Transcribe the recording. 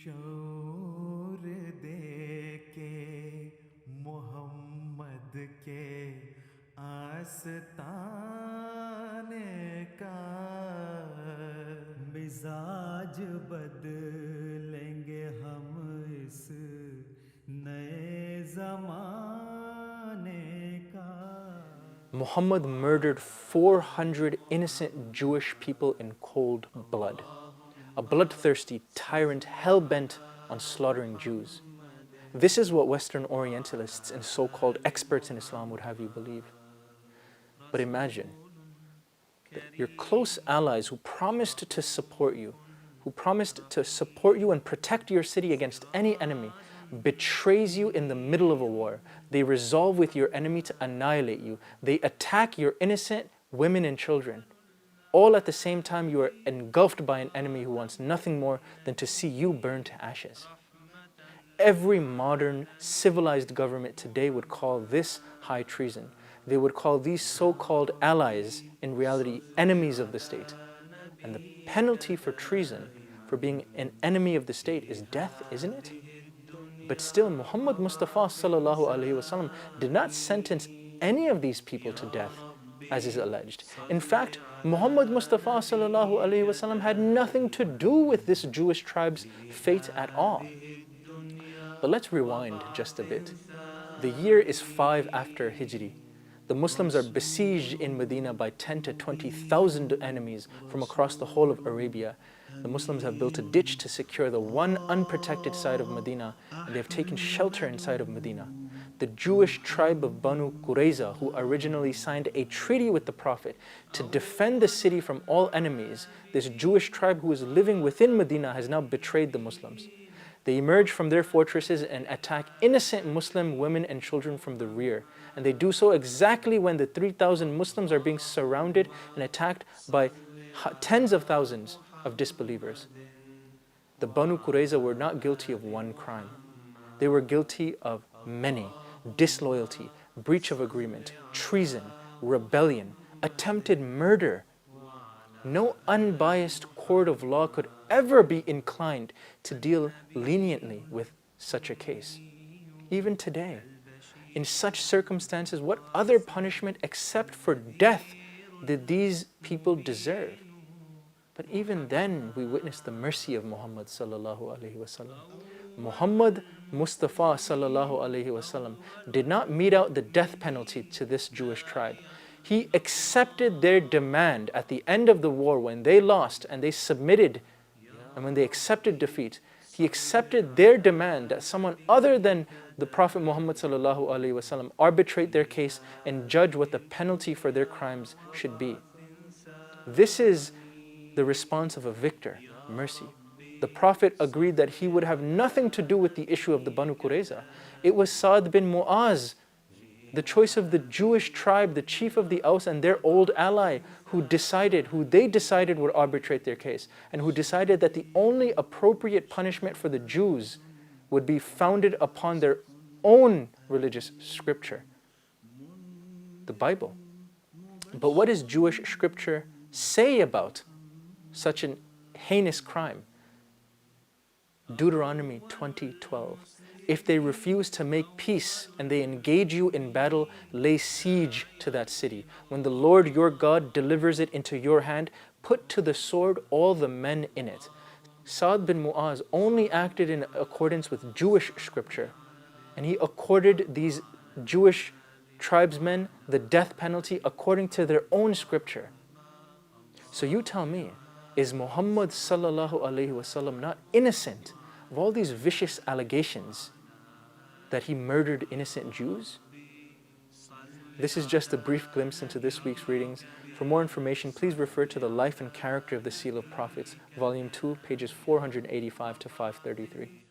शौर दे के मोहम्मद के आस्ताने का मिजाज बदलेंगे हम इस नए ज़माने का. Muhammad murdered 400 innocent Jewish people in cold blood. A bloodthirsty tyrant hell-bent on slaughtering Jews. This is what Western Orientalists and so-called experts in Islam would have you believe. But imagine that your close allies who promised to support you, and protect your city against any enemy, betrays you in the middle of a war. They resolve with your enemy to annihilate you. They attack your innocent women and children. All at the same time, you are engulfed by an enemy who wants nothing more than to see you burn to ashes. Every modern civilized government today would call this high treason. They would call these so-called allies, in reality, enemies of the state. And the penalty for treason, for being an enemy of the state, is death, isn't it? But still, Muhammad Mustafa sallallahu alaihi wasallam did not sentence any of these people to death, as is alleged. In fact, Muhammad Mustafa sallallahu alaihi wasallam had nothing to do with this Jewish tribe's fate at all. But let's rewind just a bit. The year is 5 after Hijri. The Muslims are besieged in Medina by 10 to 20,000 enemies from across the whole of Arabia. The Muslims have built a ditch to secure the one unprotected side of Medina, and they have taken shelter inside of Medina. The Jewish tribe of Banu Qurayza, who originally signed a treaty with the Prophet to defend the city from all enemies, this Jewish tribe who is living within Medina has now betrayed the Muslims. They emerge from their fortresses and attack innocent Muslim women and children from the rear. And they do so exactly when the 3,000 Muslims are being surrounded and attacked by tens of thousands of disbelievers. The Banu Qurayza were not guilty of one crime. They were guilty of many: disloyalty, breach of agreement, treason, rebellion, attempted murder. No unbiased court of law could ever be inclined to deal leniently with such a case. Even today, in such circumstances, what other punishment except for death did these people deserve? But even then, we witness the mercy of Muhammad sallallahu alaihi wasallam. Muhammad Mustafa sallallahu alaihi wasallam did not mete out the death penalty to this Jewish tribe. He accepted their demand at the end of the war when they lost and they submitted, and when they accepted defeat. He accepted their demand that someone other than the Prophet Muhammad sallallahu alaihi wasallam arbitrate their case and judge what the penalty for their crimes should be. This is the response of a victor, mercy. The Prophet agreed that he would have nothing to do with the issue of the Banu Qurayza. It was Sa'd bin Mu'az, the choice of the Jewish tribe, the chief of the Aus and their old ally, who they decided would arbitrate their case, and who decided that the only appropriate punishment for the Jews would be founded upon their own religious scripture, the Bible. But what does Jewish scripture say about such an heinous crime? Deuteronomy 20:12. If they refuse to make peace and they engage you in battle, lay siege to that city. When the Lord your God delivers it into your hand, put to the sword all the men in it. Sa'd bin Mu'az only acted in accordance with Jewish scripture, and he accorded these Jewish tribesmen the death penalty according to their own scripture. So you tell me, is Muhammad sallallahu alaihi wasallam not innocent of all these vicious allegations that he murdered innocent Jews? This is just a brief glimpse into this week's readings. For more information, please refer to The Life and Character of the Seal of Prophets, Volume 2, pages 485 to 533.